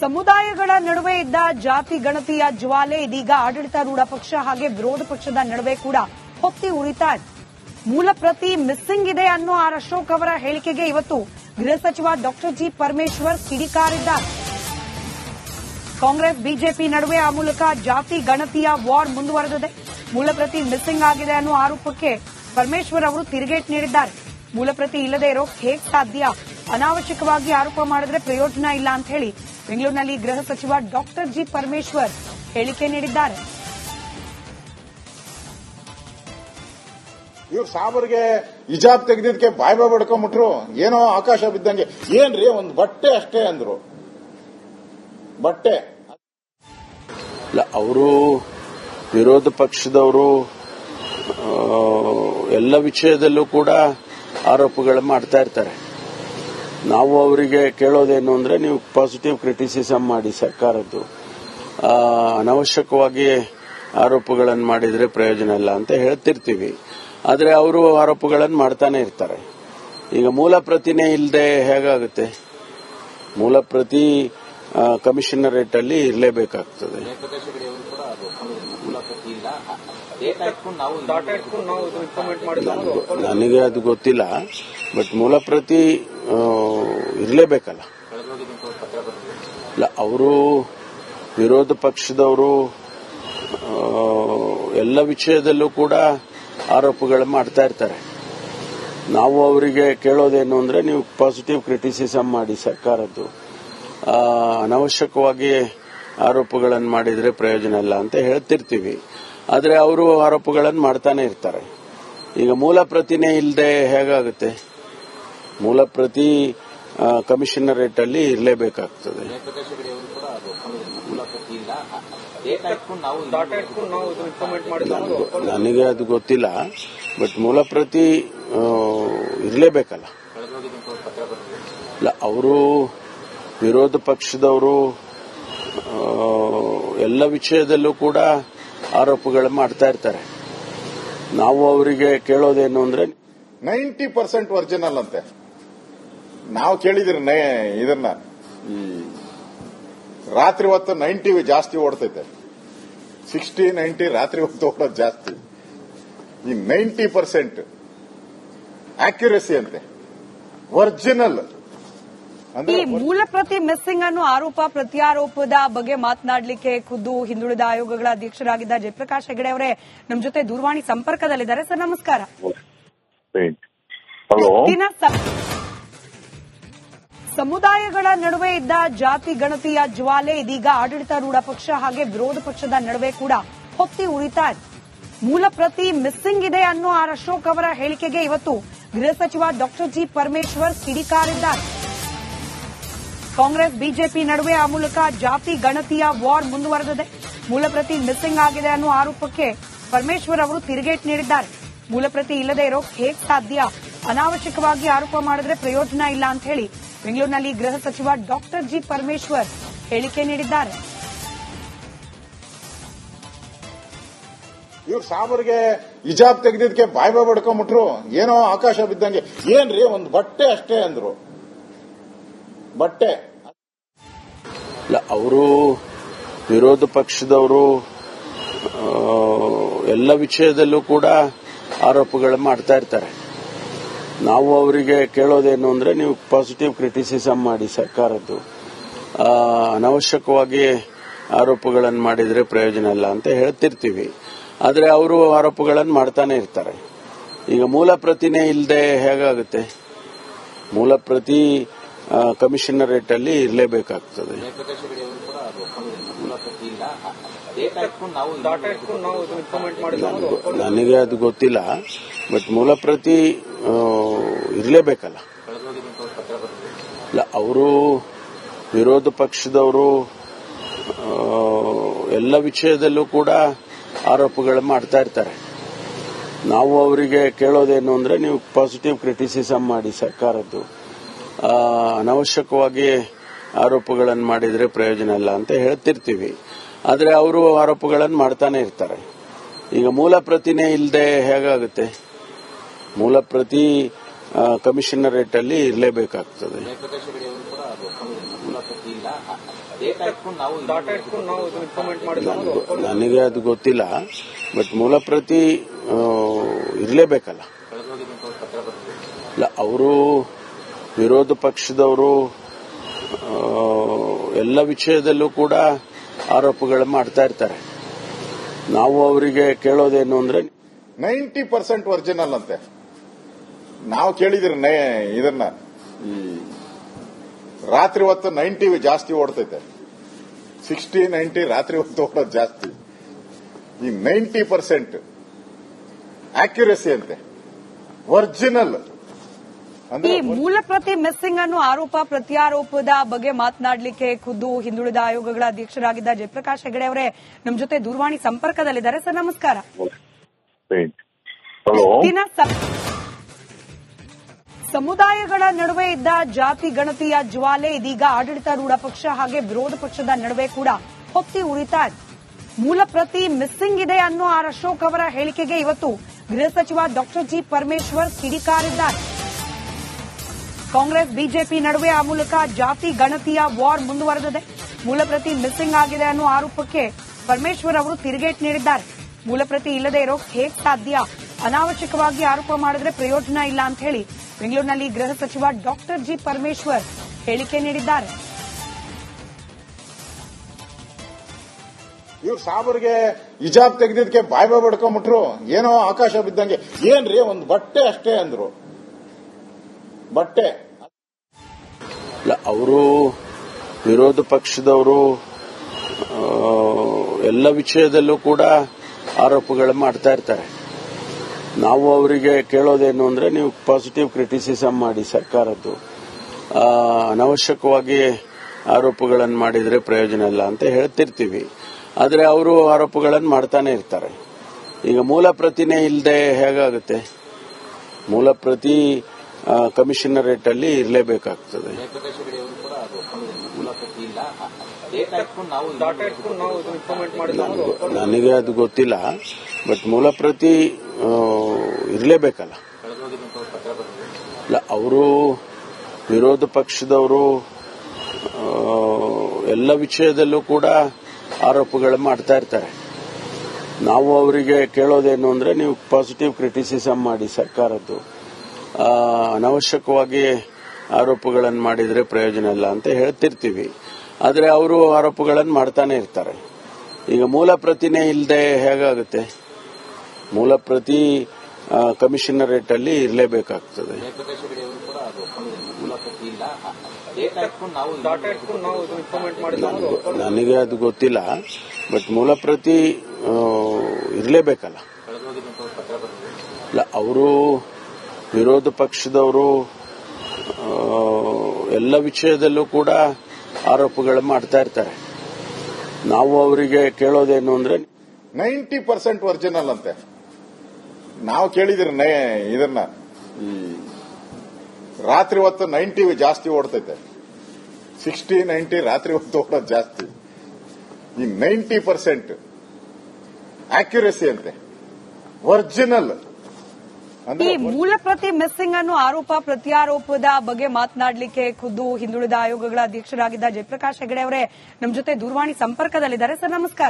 ಸಮುದಾಯಗಳ ನಡುವೆ ಇದ್ದ ಜಾತಿ ಗಣತಿಯ ಜ್ವಾಲೆ ಇದೀಗ ಆಡಳಿತಾರೂಢ ಪಕ್ಷ ಹಾಗೆ ವಿರೋಧ ಪಕ್ಷದ ನಡುವೆ ಕೂಡ ಹೊತ್ತಿ ಉರಿತಾ ಇದೆ. ಮೂಲ ಪ್ರತಿ ಮಿಸ್ಸಿಂಗ್ ಇದೆ ಅನ್ನೋ ಆರ್ ಅಶೋಕ್ ಅವರ ಹೇಳಿಕೆಗೆ ಇವತ್ತು ಗೃಹ ಸಚಿವ ಡಾಕ್ಟರ್ ಜಿ ಪರಮೇಶ್ವರ್ ಕಿಡಿಕಾರಿದ್ದಾರೆ. ಕಾಂಗ್ರೆಸ್ ಬಿಜೆಪಿ ನಡುವೆ ಆ ಮೂಲಕ ಜಾತಿ ಗಣತಿಯ ವಾರ್ ಮುಂದುವರೆದಿದೆ. ಮೂಲ ಪ್ರತಿ ಮಿಸ್ಸಿಂಗ್ ಆಗಿದೆ ಅನ್ನೋ ಆರೋಪಕ್ಕೆ ಪರಮೇಶ್ವರ್ ಅವರು ತಿರುಗೇಟು ನೀಡಿದ್ದಾರೆ. ಮೂಲ ಪ್ರತಿ ಇಲ್ಲದೆ ಇರೋಕೆ ಹೇಗೆ ಸಾಧ್ಯ? ಅನಾವಶ್ಯಕವಾಗಿ ಆರೋಪ ಮಾಡಿದ್ರೆ ಪ್ರಯೋಜನ ಇಲ್ಲ ಅಂತ ಹೇಳಿ ಬೆಂಗಳೂರಿನಲ್ಲಿ ಗೃಹ ಸಚಿವ ಡಾಕ್ಟರ್ ಜಿ ಪರಮೇಶ್ವರ್ ಹೇಳಿಕೆ ನೀಡಿದ್ದಾರೆ. ಇವ್ರು ಸಾಬರ್ಗೆ ಹಿಜಾಬ್ ತೆಗೆದಿದ್ದಕ್ಕೆ ಬಾಯ್ ಬಡ್ಕೊಂಡ್ಬಿಟ್ರು. ಏನೋ ಆಕಾಶ ಬಿದ್ದಂಗೆ. ಏನ್ರಿ ಒಂದು ಬಟ್ಟೆ ಅಷ್ಟೇ ಅಂದ್ರು. ಬಟ್ಟೆ ಅವರು ವಿರೋಧ ಪಕ್ಷದವರು ಎಲ್ಲ ವಿಷಯದಲ್ಲೂ ಕೂಡ ಆರೋಪಗಳು ಮಾಡ್ತಾ ಇರ್ತಾರೆ. ನಾವು ಅವರಿಗೆ ಕೇಳೋದೇನು ಅಂದ್ರೆ, ನೀವು ಪಾಸಿಟಿವ್ ಕ್ರಿಟಿಸಿಸಮ್ ಮಾಡಿ ಸರ್ಕಾರದ್ದು, ಅನಾವಶ್ಯಕವಾಗಿ ಆರೋಪಗಳನ್ನು ಮಾಡಿದ್ರೆ ಪ್ರಯೋಜನ ಇಲ್ಲ ಅಂತ ಹೇಳ್ತಿರ್ತೀವಿ. ಆದರೆ ಅವರು ಆರೋಪಗಳನ್ನು ಮಾಡ್ತಾನೆ ಇರ್ತಾರೆ. ಈಗ ಮೂಲ ಪ್ರತಿನೇ ಇಲ್ಲದೆ ಹೇಗಾಗುತ್ತೆ? ಮೂಲ ಪ್ರತಿ ಕಮಿಷನರೇಟ್ ಅಲ್ಲಿ ಇರಲೇಬೇಕಾಗ್ತದೆ. ನನಗೆ ಅದು ಗೊತ್ತಿಲ್ಲ, ಬಟ್ ಮೂಲ ಪ್ರತಿ ಇರಲೇಬೇಕಲ್ಲ. ಅವರು ವಿರೋಧ ಪಕ್ಷದವರು ಎಲ್ಲ ವಿಷಯದಲ್ಲೂ ಕೂಡ ಆರೋಪಗಳು ಮಾಡ್ತಾ ಇರ್ತಾರೆ. ನಾವು ಅವರಿಗೆ ಕೇಳೋದೇನು ಅಂದ್ರೆ, ನೀವು ಪಾಸಿಟಿವ್ ಕ್ರಿಟಿಸಿಸಮ್ ಮಾಡಿ ಸರ್ಕಾರದ್ದು, ಅನಾವಶ್ಯಕವಾಗಿ ಆರೋಪಗಳನ್ನು ಮಾಡಿದ್ರೆ ಪ್ರಯೋಜನ ಇಲ್ಲ ಅಂತ ಹೇಳ್ತಿರ್ತೀವಿ. ಆದರೆ ಅವರು ಆರೋಪಗಳನ್ನು ಮಾಡ್ತಾನೆ ಇರ್ತಾರೆ. ಈಗ ಮೂಲ ಪ್ರತಿನೇ ಇಲ್ಲದೆ ಹೇಗಾಗುತ್ತೆ? ಮೂಲ ಪ್ರತಿ ಕಮಿಷನರೇಟ್ ಅಲ್ಲಿ ಇರಲೇಬೇಕಾಗ್ತದೆ. ನನಗೆ ಅದು ಗೊತ್ತಿಲ್ಲ, ಬಟ್ ಮೂಲ ಪ್ರತಿ ಇರಲೇಬೇಕಲ್ಲ. ಅವರು ವಿರೋಧ ಪಕ್ಷದವರು ಎಲ್ಲ ವಿಷಯದಲ್ಲೂ ಕೂಡ ಆರೋಪಗಳು ಮಾಡ್ತಾ ಇರ್ತಾರೆ. ನಾವು ಅವರಿಗೆ ಕೇಳೋದೇನು ಅಂದ್ರೆ, 90% ಒರಿಜಿನಲ್ ಅಂತೆ. ನಾವು ಕೇಳಿದ್ರಿ ಇದನ್ನ, ಈ ರಾತ್ರಿ ಹೊತ್ತು 90 ಜಾಸ್ತಿ ಓಡ್ತೈತೆ. 60-90 ರಾತ್ರಿ ಹೊತ್ತು ಓಡೋದು ಜಾಸ್ತಿ. ಈ 90% ಆಕ್ಯುರಸಿ ಅಂತೆ, ಒರಿಜಿನಲ್. ಈ ಮೂಲ ಪ್ರತಿ ಮಿಸ್ಸಿಂಗ್ ಅನ್ನೋ ಆರೋಪ ಪ್ರತ್ಯಾರೋಪದ ಬಗ್ಗೆ ಮಾತನಾಡಲಿಕ್ಕೆ ಖುದ್ದು ಹಿಂದುಳಿದ ಆಯೋಗಗಳ ಅಧ್ಯಕ್ಷರಾಗಿದ್ದ ಜಯಪ್ರಕಾಶ್ ಹೆಗಡೆ ಅವರೇ ನಮ್ಮ ಜೊತೆ ದೂರವಾಣಿ ಸಂಪರ್ಕದಲ್ಲಿದ್ದಾರೆ. ಸರ್, ನಮಸ್ಕಾರ. ಸಮುದಾಯಗಳ ನಡುವೆ ಇದ್ದ ಜಾತಿ ಗಣತಿಯ ಜ್ವಾಲೆ ಇದೀಗ ಆಡಳಿತಾರೂಢ ಪಕ್ಷ ಹಾಗೆ ವಿರೋಧ ಪಕ್ಷದ ನಡುವೆ ಕೂಡ ಹೊತ್ತಿ ಉರಿತಾ ಇದೆ. ಮೂಲ ಪ್ರತಿ ಮಿಸ್ಸಿಂಗ್ ಇದೆ ಅನ್ನೋ ಆರ್ ಅಶೋಕ್ ಅವರ ಹೇಳಿಕೆಗೆ ಇವತ್ತು ಗೃಹ ಸಚಿವ ಡಾಕ್ಟರ್ ಜಿ ಪರಮೇಶ್ವರ್ ಕಿಡಿಕಾರಿದ್ದಾರೆ. ಕಾಂಗ್ರೆಸ್ ಬಿಜೆಪಿ ನಡುವೆ ಆ ಮೂಲಕ ಜಾತಿ ಗಣತಿಯ ವಾರ್ ಮುಂದುವರೆದಿದೆ. ಮೂಲ ಪ್ರತಿ ಮಿಸ್ಸಿಂಗ್ ಆಗಿದೆ ಅನ್ನೋ ಆರೋಪಕ್ಕೆ ಪರಮೇಶ್ವರ್ ಅವರು ತಿರುಗೇಟು ನೀಡಿದ್ದಾರೆ. ಮೂಲ ಪ್ರತಿ ಇಲ್ಲದೆ ಇರೋಕೆ ಹೇಗೆ ಸಾಧ್ಯ? ಅನಾವಶ್ಯಕವಾಗಿ ಆರೋಪ ಮಾಡಿದ್ರೆ ಪ್ರಯೋಜನ ಇಲ್ಲ ಅಂತ ಹೇಳಿ ಬೆಂಗಳೂರಿನಲ್ಲಿ ಗೃಹ ಸಚಿವ ಡಾಕ್ಟರ್ ಜಿ ಪರಮೇಶ್ವರ್ ಹೇಳಿಕೆ ನೀಡಿದ್ದಾರೆ. ಇವ್ರು ಸಾಬರ್ಗೆ ಹಿಜಾಬ್ ತೆಗೆದಿದ್ದಕ್ಕೆ ಬಾಯ್ ಬಡ್ಕೊಂಡ್ಬಿಟ್ರು. ಏನೋ ಆಕಾಶ ಬಿದ್ದಂಗೆ. ಏನ್ರಿ ಒಂದು ಬಟ್ಟೆ ಅಷ್ಟೇ ಅಂದ್ರು. ಬಟ್ಟೆ ಅವರು ವಿರೋಧ ಪಕ್ಷದವರು ಎಲ್ಲ ವಿಷಯದಲ್ಲೂ ಕೂಡ ಆರೋಪಗಳು ಮಾಡ್ತಾ ಇರ್ತಾರೆ. ನಾವು ಅವರಿಗೆ ಕೇಳೋದೇನು ಅಂದ್ರೆ, ನೀವು ಪಾಸಿಟಿವ್ ಕ್ರಿಟಿಸಿಸಮ್ ಮಾಡಿ ಸರ್ಕಾರದ್ದು, ಅನಾವಶ್ಯಕವಾಗಿ ಆರೋಪಗಳನ್ನು ಮಾಡಿದ್ರೆ ಪ್ರಯೋಜನ ಇಲ್ಲ ಅಂತ ಹೇಳ್ತಿರ್ತೀವಿ. ಆದರೆ ಅವರು ಆರೋಪಗಳನ್ನು ಮಾಡ್ತಾನೆ ಇರ್ತಾರೆ. ಈಗ ಮೂಲ ಪ್ರತಿನೇ ಇಲ್ಲದೆ ಹೇಗಾಗುತ್ತೆ? ಮೂಲ ಪ್ರತಿ ಕಮಿಷನರೇಟ್ ಅಲ್ಲಿ ಇರಲೇಬೇಕಾಗ್ತದೆ. ನನಗೆ ಅದು ಗೊತ್ತಿಲ್ಲ, ಬಟ್ ಮೂಲ ಪ್ರತಿ ಇರಲೇಬೇಕಲ್ಲ. ಅವರು ವಿರೋಧ ಪಕ್ಷದವರು ಎಲ್ಲ ವಿಷಯದಲ್ಲೂ ಕೂಡ ಆರೋಪಗಳು ಮಾಡ್ತಾ ಇರ್ತಾರೆ. ನಾವು ಅವರಿಗೆ ಕೇಳೋದೇನು ಅಂದ್ರೆ, ನೀವು ಪಾಸಿಟಿವ್ ಕ್ರಿಟಿಸಿಸಮ್ ಮಾಡಿ ಸರ್ಕಾರದ್ದು, ಅನಾವಶ್ಯಕವಾಗಿ ಆರೋಪಗಳನ್ನು ಮಾಡಿದ್ರೆ ಪ್ರಯೋಜನ ಇಲ್ಲ ಅಂತ ಹೇಳ್ತಿರ್ತೀವಿ. ಆದರೆ ಅವರು ಆರೋಪಗಳನ್ನು ಮಾಡ್ತಾನೆ ಇರ್ತಾರೆ. ಈಗ ಮೂಲ ಪ್ರತಿನೇ ಇಲ್ಲದೆ ಹೇಗಾಗುತ್ತೆ? ಮೂಲ ಪ್ರತಿ ಕಮಿಷನರೇಟ್ ಅಲ್ಲಿ ಇರಲೇಬೇಕಾಗ್ತದೆ. ನನಗೆ ಅದು ಗೊತ್ತಿಲ್ಲ, ಬಟ್ ಮೂಲ ಪ್ರತಿ ಇರಲೇಬೇಕಲ್ಲ. ಇಲ್ಲ, ಅವರು ವಿರೋಧ ಪಕ್ಷದವರು ಎಲ್ಲ ವಿಷಯದಲ್ಲೂ ಕೂಡ ಆರೋಪಗಳು ಮಾಡ್ತಾ ಇರ್ತಾರೆ. ನಾವು ಅವರಿಗೆ ಕೇಳೋದೇನು ಅಂದ್ರೆ 90% ಒರಿಜಿನಲ್ ಅಂತೆ. ನಾವು ಕೇಳಿದ್ರಿ ಇದನ್ನ ಈ ರಾತ್ರಿ ಹೊತ್ತು 90 ಜಾಸ್ತಿ ಓಡ್ತೈತೆ, 60-90 ರಾತ್ರಿ ಹೊತ್ತು ಓಡೋದು ಜಾಸ್ತಿ. ಈ 90% ಆಕ್ಯುರಸಿ ಅಂತೆ, ಒರಿಜಿನಲ್. ಈ ಮೂಲ ಪ್ರತಿ ಮಿಸ್ಸಿಂಗ್ ಅನ್ನೋ ಆರೋಪ ಪ್ರತ್ಯಾರೋಪದ ಬಗ್ಗೆ ಮಾತನಾಡಲಿಕ್ಕೆ ಖುದ್ದು ಹಿಂದುಳಿದ ಆಯೋಗಗಳ ಅಧ್ಯಕ್ಷರಾಗಿದ್ದ ಜಯಪ್ರಕಾಶ್ ಹೆಗಡೆ ಅವರೇ ನಮ್ಮ ಜೊತೆ ದೂರವಾಣಿ ಸಂಪರ್ಕದಲ್ಲಿದ್ದಾರೆ. ಸರ್, ನಮಸ್ಕಾರ. ಸಮುದಾಯಗಳ ನಡುವೆ ಇದ್ದ ಜಾತಿ ಗಣತಿಯ ಜ್ವಾಲೆ ಇದೀಗ ಆಡಳಿತಾರೂಢ ಪಕ್ಷ ಹಾಗೆ ವಿರೋಧ ಪಕ್ಷದ ನಡುವೆ ಕೂಡ ಹೊತ್ತಿ ಉರಿತಾ ಇದೆ. ಮೂಲ ಪ್ರತಿ ಮಿಸ್ಸಿಂಗ್ ಇದೆ ಅನ್ನೋ ಆರ್ ಅಶೋಕ್ ಅವರ ಹೇಳಿಕೆಗೆ ಇವತ್ತು ಗೃಹ ಸಚಿವ ಡಾಕ್ಟರ್ ಜಿ ಪರಮೇಶ್ವರ್ ಕಿಡಿಕಾರಿದ್ದಾರೆ. ಕಾಂಗ್ರೆಸ್ ಬಿಜೆಪಿ ನಡುವೆ ಆ ಮೂಲಕ ಜಾತಿ ಗಣತಿಯ ವಾರ್ ಮುಂದುವರೆದಿದೆ. ಮೂಲ ಪ್ರತಿ ಮಿಸ್ಸಿಂಗ್ ಆಗಿದೆ ಅನ್ನೋ ಆರೋಪಕ್ಕೆ ಪರಮೇಶ್ವರ್ ಅವರು ತಿರುಗೇಟು ನೀಡಿದ್ದಾರೆ. ಮೂಲ ಪ್ರತಿ ಇಲ್ಲದೆ ಇರೋ ಹೇಗೆ ಸಾಧ್ಯ, ಅನಾವಶ್ಯಕವಾಗಿ ಆರೋಪ ಮಾಡಿದ್ರೆ ಪ್ರಯೋಜನ ಇಲ್ಲ ಅಂತ ಹೇಳಿ ಬೆಂಗಳೂರಿನಲ್ಲಿ ಗೃಹ ಸಚಿವ ಡಾಕ್ಟರ್ ಜಿ ಪರಮೇಶ್ವರ್ ಹೇಳಿಕೆ ನೀಡಿದ್ದಾರೆ. ಇವ್ರು ಸಾಬರ್ಗೆ ಹಿಜಾಬ್ ತೆಗೆದಿದ್ದಕ್ಕೆ ಬಾಯ್ ಬಡ್ಕೊಂಡ್ಬಿಟ್ರು. ಏನೋ ಆಕಾಶ ಬಿದ್ದಂಗೆ. ಏನ್ರಿ, ಒಂದು ಬಟ್ಟೆ ಅಷ್ಟೇ ಅಂದ್ರು. ಬಟ್ಟೆ ಅವರು ವಿರೋಧ ಪಕ್ಷದವರು ಎಲ್ಲ ವಿಷಯದಲ್ಲೂ ಕೂಡ ಆರೋಪಗಳು ಮಾಡ್ತಾ ಇರ್ತಾರೆ. ನಾವು ಅವರಿಗೆ ಕೇಳೋದೇನು ಅಂದ್ರೆ ನೀವು ಪಾಸಿಟಿವ್ ಕ್ರಿಟಿಸಿಸಮ್ ಮಾಡಿ ಸರ್ಕಾರದ್ದು, ಅನವಶ್ಯಕವಾಗಿ ಆರೋಪಗಳನ್ನು ಮಾಡಿದ್ರೆ ಪ್ರಯೋಜನ ಇಲ್ಲ ಅಂತ ಹೇಳ್ತಿರ್ತೀವಿ. ಆದರೆ ಅವರು ಆರೋಪಗಳನ್ನು ಮಾಡ್ತಾನೆ ಇರ್ತಾರೆ. ಈಗ ಮೂಲ ಪ್ರತಿನೇ ಇಲ್ಲದೆ ಹೇಗಾಗುತ್ತೆ? ಮೂಲ ಪ್ರತಿ ಕಮಿಷನರೇಟ್ ಅಲ್ಲಿ ಇರಲೇಬೇಕಾಗ್ತದೆ. ನನಗೆ ಅದು ಗೊತ್ತಿಲ್ಲ, ಬಟ್ ಮೂಲ ಪ್ರತಿ ಇರಲೇಬೇಕಲ್ಲ. ಇಲ್ಲ, ಅವರು ವಿರೋಧ ಪಕ್ಷದವರು ಎಲ್ಲ ವಿಷಯದಲ್ಲೂ ಕೂಡ ಆರೋಪಗಳು ಮಾಡ್ತಾ ಇರ್ತಾರೆ. ನಾವು ಅವರಿಗೆ ಕೇಳೋದೇನು ಅಂದ್ರೆ ನೀವು ಪಾಸಿಟಿವ್ ಕ್ರಿಟಿಸಿಸಮ್ ಮಾಡಿ ಸರ್ಕಾರದ್ದು, ಅನವಶ್ಯಕವಾಗಿ ಆರೋಪಗಳನ್ನು ಮಾಡಿದ್ರೆ ಪ್ರಯೋಜನ ಇಲ್ಲ ಅಂತ ಹೇಳ್ತಿರ್ತೀವಿ. ಆದರೆ ಅವರು ಆರೋಪಗಳನ್ನು ಮಾಡ್ತಾನೆ ಇರ್ತಾರೆ. ಈಗ ಮೂಲ ಪ್ರತಿನೇ ಇಲ್ಲದೆ ಹೇಗಾಗುತ್ತೆ? ಮೂಲ ಪ್ರತಿ ಕಮಿಷನರೇಟ್ ಅಲ್ಲಿ ಇರಲೇಬೇಕಾಗ್ತದೆ. ನನಗೆ ಅದು ಗೊತ್ತಿಲ್ಲ, ಬಟ್ ಮೂಲ ಪ್ರತಿ ಇರಲೇಬೇಕಲ್ಲ. ಇಲ್ಲ, ಅವರು ವಿರೋಧ ಪಕ್ಷದವರು ಎಲ್ಲ ವಿಷಯದಲ್ಲೂ ಕೂಡ ಆರೋಪಗಳು ಮಾಡ್ತಾ ಇರ್ತಾರೆ. ನಾವು ಅವರಿಗೆ ಕೇಳೋದೇನು ಅಂದ್ರೆ 90% ಒರಿಜಿನಲ್ ಅಂತೆ. ನಾವು ಕೇಳಿದ್ರಿ ಇದನ್ನ ಈ ರಾತ್ರಿ ಹೊತ್ತು 90 ಜಾಸ್ತಿ ಓಡ್ತೈತೆ, 60-90 ರಾತ್ರಿ ಹೊತ್ತು ಓಡೋದು ಜಾಸ್ತಿ. ಈ 90% ಆಕ್ಯುರಸಿ ಅಂತೆ, ಒರಿಜಿನಲ್. ಈ ಮೂಲ ಪ್ರತಿ ಮಿಸ್ಸಿಂಗ್ ಅನ್ನೋ ಆರೋಪ ಪ್ರತ್ಯಾರೋಪದ ಬಗ್ಗೆ ಮಾತನಾಡಲಿಕ್ಕೆ ಖುದ್ದು ಹಿಂದುಳಿದ ಆಯೋಗಗಳ ಅಧ್ಯಕ್ಷರಾಗಿದ್ದ ಜಯಪ್ರಕಾಶ್ ಹೆಗಡೆ ಅವರೇ ನಮ್ಮ ಜೊತೆ ದೂರವಾಣಿ ಸಂಪರ್ಕದಲ್ಲಿದ್ದಾರೆ. ಸರ್, ನಮಸ್ಕಾರ.